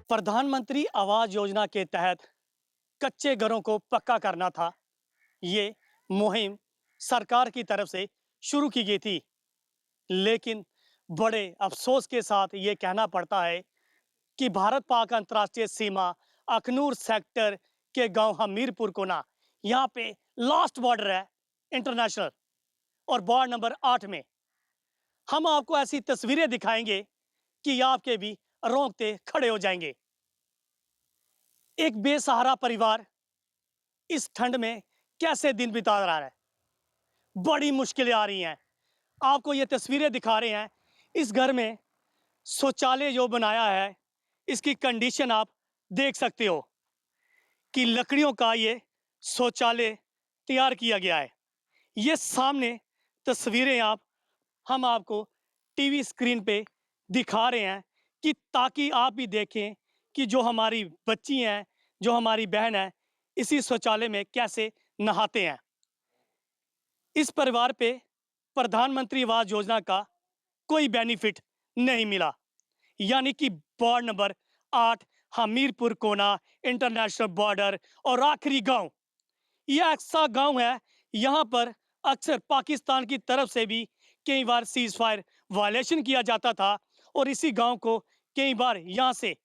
प्रधानमंत्री आवास योजना के तहत कच्चे घरों को पक्का करना था। ये मुहिम सरकार की तरफ से शुरू की गई थी, लेकिन बड़े अफसोस के साथ ये कहना पड़ता है कि भारत पाक अंतर्राष्ट्रीय सीमा अखनूर सेक्टर के गांव हमीरपुर कोना, यहाँ पे लास्ट बॉर्डर है इंटरनेशनल, और वार्ड नंबर 8 में हम आपको ऐसी तस्वीरें दिखाएंगे कि आपके भी रोंगटे खड़े हो जाएंगे। एक बेसहारा परिवार इस ठंड में कैसे दिन बिता रहा है, बड़ी मुश्किलें आ रही हैं। आपको ये तस्वीरें दिखा रहे हैं। इस घर में शौचालय जो बनाया है, इसकी कंडीशन आप देख सकते हो कि लकड़ियों का ये शौचालय तैयार किया गया है। ये सामने तस्वीरें हम आपको टीवी स्क्रीन पे दिखा रहे हैं कि ताकि आप भी देखें कि जो हमारी बच्ची हैं, जो हमारी बहन है, इसी शौचालय में कैसे नहाते हैं। इस परिवार पे प्रधानमंत्री आवास योजना का कोई बेनिफिट नहीं मिला, यानी कि वार्ड नंबर 8 हमीरपुर कोना इंटरनेशनल बॉर्डर और आखिरी गांव, यह ऐसा गांव है, यहां पर अक्सर पाकिस्तान की तरफ से भी कई बार सीज फायर वायलेशन किया जाता था और इसी गांव को कई बार यहां से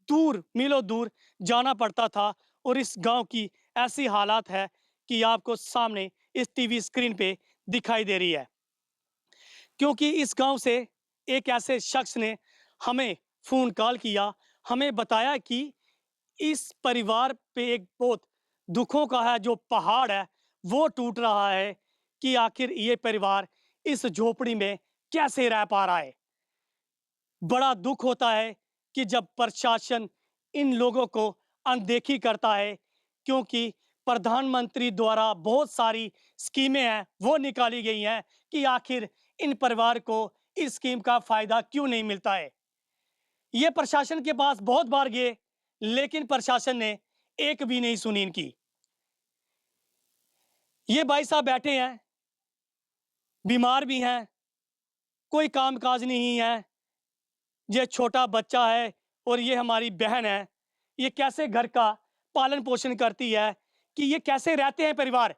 दूर, मीलों दूर जाना पड़ता था। और इस गांव की ऐसी हालात है कि आपको सामने इस टीवी स्क्रीन पे दिखाई दे रही है, क्योंकि इस गांव से एक ऐसे शख्स ने हमें फोन कॉल किया, हमें बताया कि इस परिवार पे एक बहुत दुखों का है जो पहाड़ है वो टूट रहा है कि आखिर ये परिवार इस झोपड़ी में कैसे रह पा रहा है। बड़ा दुख होता है कि जब प्रशासन इन लोगों को अनदेखी करता है, क्योंकि प्रधानमंत्री द्वारा बहुत सारी स्कीमें हैं वो निकाली गई हैं कि आखिर इन परिवार को इस स्कीम का फायदा क्यों नहीं मिलता है। ये प्रशासन के पास बहुत बार गए, लेकिन प्रशासन ने एक भी नहीं सुनी इनकी। ये भाई साहब बैठे हैं, बीमार भी हैं, कोई काम काज नहीं है। ये छोटा बच्चा है और ये हमारी बहन है। ये कैसे घर का पालन पोषण करती है, कि ये कैसे रहते हैं परिवार।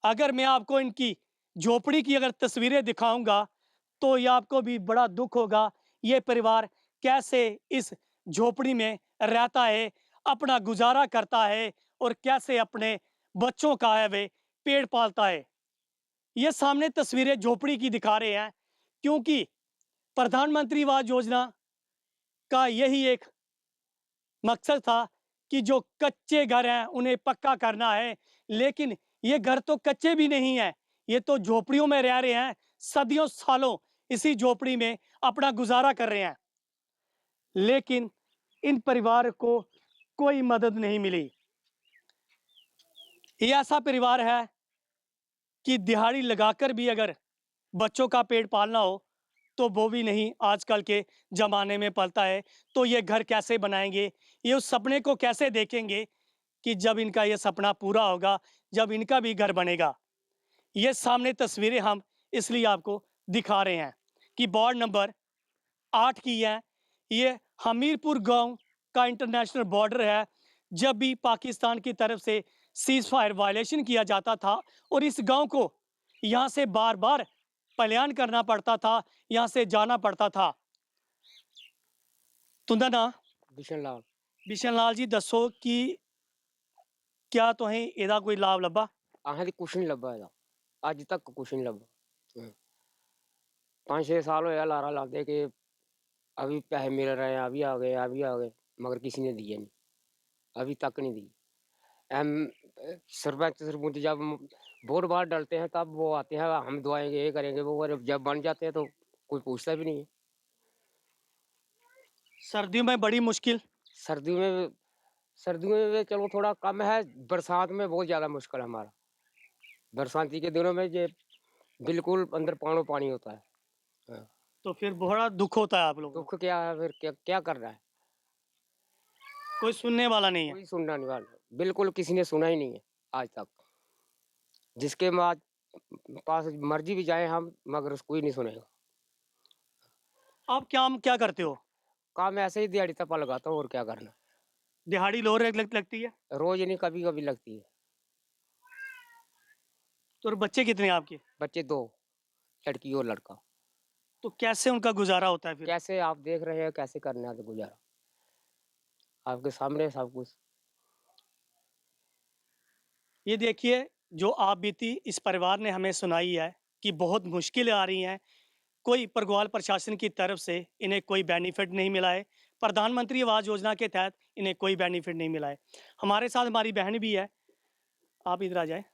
अगर मैं आपको इनकी झोपड़ी की अगर तस्वीरें दिखाऊंगा तो ये आपको भी बड़ा दुख होगा। ये परिवार कैसे इस झोपड़ी में रहता है, अपना गुजारा करता है और कैसे अपने बच्चों का है वे पेट पालता है। ये सामने तस्वीरें झोपड़ी की दिखा रहे हैं, क्योंकि प्रधानमंत्री आवास योजना का यही एक मकसद था कि जो कच्चे घर हैं उन्हें पक्का करना है। लेकिन ये घर तो कच्चे भी नहीं है, ये तो झोपड़ियों में रह रहे हैं, सदियों सालों इसी झोपड़ी में अपना गुजारा कर रहे हैं, लेकिन इन परिवार को कोई मदद नहीं मिली। ये ऐसा परिवार है कि दिहाड़ी लगाकर भी अगर बच्चों का पेट पालना हो तो वो भी नहीं आजकल के ज़माने में पलता है। तो ये घर कैसे बनाएंगे, ये उस सपने को कैसे देखेंगे कि जब इनका ये सपना पूरा होगा, जब इनका भी घर बनेगा। ये सामने तस्वीरें हम इसलिए आपको दिखा रहे हैं कि वार्ड नंबर 8 की है। ये हमीरपुर गांव का इंटरनेशनल बॉर्डर है। जब भी पाकिस्तान की तरफ से सीज फायर वायलेशन किया जाता था और इस गांव को यहाँ से बार बार पलायन करना पड़ता था, यहाँ से जाना पड़ता था। तुंदा ना बिशन लाल बिशन लाल जी, दसो कि क्या तुहें एदा कोई लाभ लब्भा? असें ते कुछ नहीं लब्भा एह्दा, अज्ज तक कुछ नहीं लब्भा। 5-6 साल होया लारा लांदे कि अभी पैसे मिल रहे हैं, अभी आ गए, अभी आ गए, मगर किसी ने दिए नहीं, अभी तक नहीं दिए। सरपंच सरपंच जब वोट बाहर डलते हैं तब वो आते हैं, हम दुआएंगे, ये करेंगे, वो करेंगे। जब बन जाते हैं तो कोई पूछता भी नहीं है। सर्दियों में बड़ी मुश्किल। सर्दियों में सर्दियों में चलो थोड़ा कम है, बरसात में बहुत ज़्यादा मुश्किल है हमारा। बरसाती के दिनों में ये बिल्कुल अंदर पानी पानी होता है। हाँ। तो फिर बड़ा दुख होता है आप लोगों को। दुख क्या है फिर, क्या क्या कर रहा है, कोई सुनने वाला नहीं है। कोई सुनना नहीं वाला, बिल्कुल किसी ने सुना ही नहीं है आज तक। जिसके बाद पास मर्जी भी जाए हम, मगर कोई नहीं सुनेगा। आप क्या क्या करते हो? काम ऐसे ही दिहाड़ी तप्पा लगाता हूँ, और क्या करना। दिहाड़ी लो लगती है? रोज नहीं, कभी कभी लगती है। तो और बच्चे कितने हैं आपके? बच्चे 2, लड़की और लड़का। तो कैसे उनका गुजारा होता है फिर? कैसे आप देख रहे हैं, कैसे करना है तो गुजारा, आपके सामने है सब कुछ। ये देखिए, जो आप बीती इस परिवार ने हमें सुनाई है कि बहुत मुश्किलें आ रही हैं। कोई परग्वाल प्रशासन की तरफ से इन्हें कोई बेनिफिट नहीं मिला है। प्रधानमंत्री आवास योजना के तहत इन्हें कोई बेनिफिट नहीं मिला है। हमारे साथ हमारी बहन भी है। आप इधर आ जाए।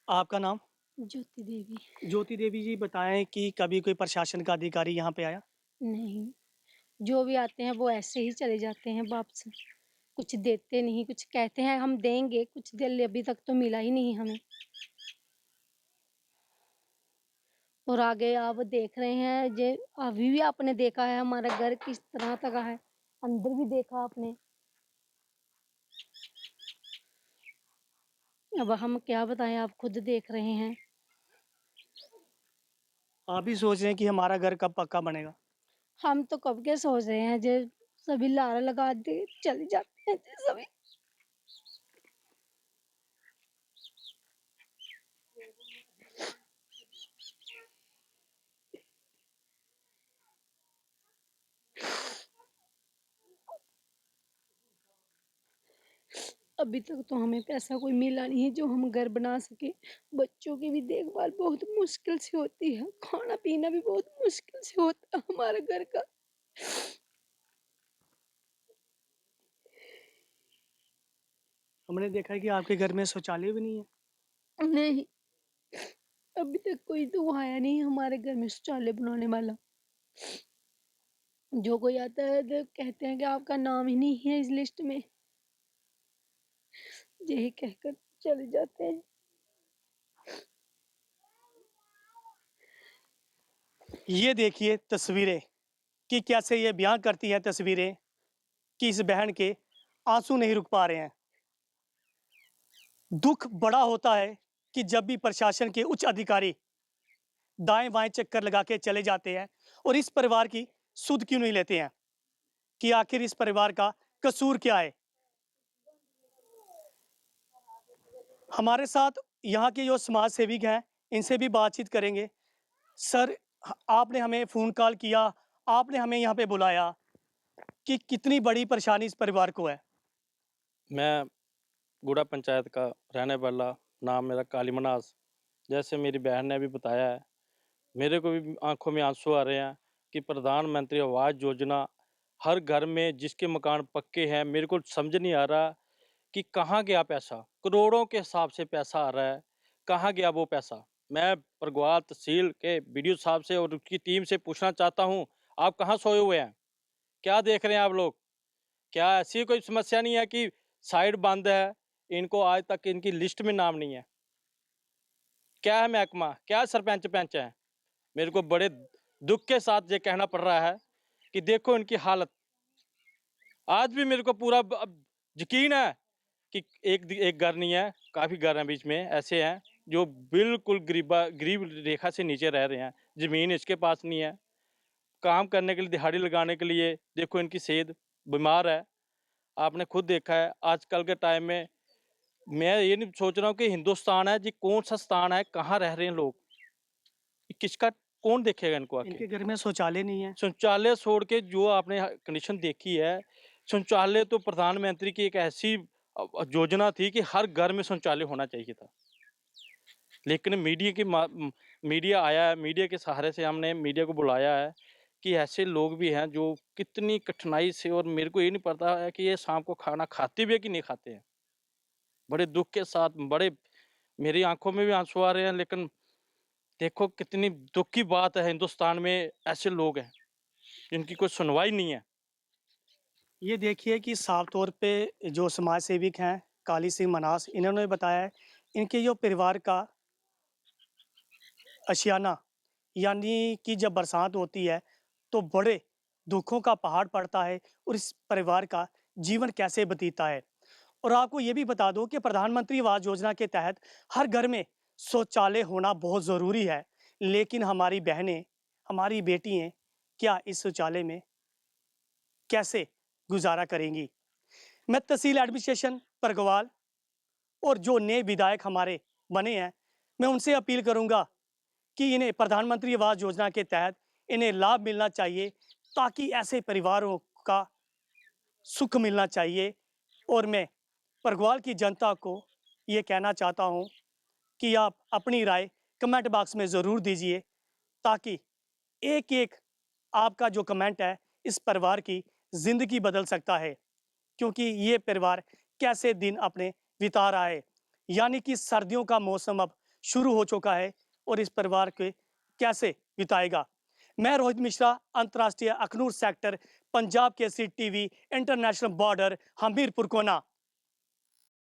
आपका नाम? ज्योति देवी। ज्योति देवी जी, बताएं कि कभी कोई प्रशासन का अधिकारी यहाँ पे आया? नहीं, जो भी आते हैं वो ऐसे ही चले जाते हैं वापस। कुछ देते नहीं, कुछ कहते हैं हम देंगे, कुछ दिल अभी तक तो मिला ही नहीं हमें। और आगे आप देख रहे हैं, जे अभी भी आपने देखा है हमारा घर किस तरह का है, अंदर भी देखा आपने। अब हम क्या बताएं, आप खुद देख रहे हैं। आप भी सोच रहे हैं कि हमारा घर कब पक्का बनेगा? हम तो कब के सोच रहे हैं, जे सभी लारा लगा दे चले जाते हैं जे सभी। अभी तक तो हमें पैसा कोई मिला नहीं है जो हम घर बना सके। बच्चों की भी देखभाल बहुत मुश्किल से होती है, खाना पीना भी बहुत मुश्किल से होता है हमारे घर का। हमने देखा है कि आपके घर में शौचालय भी नहीं है। नहीं, अभी तक कोई तो आया नहीं हमारे घर में शौचालय बनाने वाला। जो कोई आता है तो कहते हैं कि आपका नाम ही नहीं है इस लिस्ट में, यही कहकर चले जाते हैं। ये देखिए तस्वीरें कि कैसे ये बयां करती हैं तस्वीरें कि इस बहन के आंसू नहीं रुक पा रहे हैं। दुख बड़ा होता है कि जब भी प्रशासन के उच्च अधिकारी दाएं बाएं चक्कर लगा के चले जाते हैं और इस परिवार की सुध क्यों नहीं लेते हैं कि आखिर इस परिवार का कसूर क्या है। हमारे साथ यहाँ के जो समाज सेविक हैं, इनसे भी बातचीत करेंगे। सर, आपने हमें फ़ोन कॉल किया, आपने हमें यहाँ पे बुलाया कि कितनी बड़ी परेशानी इस परिवार को है। मैं गुड़ा पंचायत का रहने वाला, नाम मेरा काली मनास। जैसे मेरी बहन ने भी बताया है, मेरे को भी आंखों में आंसू आ रहे हैं कि प्रधानमंत्री आवास योजना हर घर में जिसके मकान पक्के हैं, मेरे को समझ नहीं आ रहा कि कहाँ गया पैसा। करोड़ों के हिसाब से पैसा आ रहा है, कहाँ गया वो पैसा। मैं परगवाल तहसील के बीडीओ साहब से और उनकी टीम से पूछना चाहता हूँ, आप कहाँ सोए हुए हैं? क्या देख रहे हैं आप लोग? क्या ऐसी कोई समस्या नहीं है कि साइड बंद है, इनको आज तक इनकी लिस्ट में नाम नहीं है? क्या है महकमा, क्या सरपंच पंच है? मेरे को बड़े दुख के साथ ये कहना पड़ रहा है कि देखो इनकी हालत। आज भी मेरे को पूरा अब यकीन है कि एक घर नहीं है, काफ़ी घर हैं बीच में ऐसे हैं जो बिल्कुल गरीब रेखा से नीचे रह रहे हैं। ज़मीन इसके पास नहीं है, काम करने के लिए, दिहाड़ी लगाने के लिए देखो इनकी सेहत बीमार है। आपने खुद देखा है आजकल के टाइम में। मैं ये नहीं सोच रहा हूँ कि हिंदुस्तान है जी, कौन सा स्थान है, कहाँ रह रहे हैं लोग, ये किसका, कौन देखेगा इनको आके? इनके घर में शौचालय नहीं है। शौचालय छोड़ के जो आपने कंडीशन देखी है, शौचालय तो प्रधानमंत्री की एक ऐसी योजना थी कि हर घर में शौचालय होना चाहिए था। लेकिन मीडिया आया है, मीडिया के सहारे से हमने मीडिया को बुलाया है कि ऐसे लोग भी हैं जो कितनी कठिनाई से, और मेरे को ये नहीं पता है कि ये शाम को खाना खाते भी है कि नहीं खाते हैं। बड़े दुख के साथ, बड़े मेरी आंखों में भी आंसू आ रहे हैं। लेकिन देखो कितनी दुख की बात है, हिंदुस्तान में ऐसे लोग हैं जिनकी कोई सुनवाई नहीं है। ये देखिए कि साफ तौर पे जो समाज सेविक हैं काली सिंह मनास, इन्होंने बताया है इनके जो परिवार का आशियाना, यानी कि जब बरसात होती है तो बड़े दुखों का पहाड़ पड़ता है और इस परिवार का जीवन कैसे बीतता है। और आपको ये भी बता दूं कि प्रधानमंत्री आवास योजना के तहत हर घर में शौचालय होना बहुत ज़रूरी है। लेकिन हमारी बहनें, हमारी बेटियाँ क्या इस शौचालय में कैसे गुजारा करेंगी। मैं तहसील एडमिनिस्ट्रेशन परगवाल और जो नए विधायक हमारे बने हैं, मैं उनसे अपील करूंगा कि इन्हें प्रधानमंत्री आवास योजना के तहत इन्हें लाभ मिलना चाहिए, ताकि ऐसे परिवारों का सुख मिलना चाहिए। और मैं परगवाल की जनता को ये कहना चाहता हूँ कि आप अपनी राय कमेंट बॉक्स में ज़रूर दीजिए, ताकि एक एक आपका जो कमेंट है इस परिवार की ज़िंदगी बदल सकता है। क्योंकि ये परिवार कैसे दिन अपने बिता रहा है, यानी कि सर्दियों का मौसम अब शुरू हो चुका है और इस परिवार के कैसे बिताएगा। मैं रोहित मिश्रा, अंतर्राष्ट्रीय Akhnoor sector, Punjab Kesari TV, international border, Hamirpur कोना।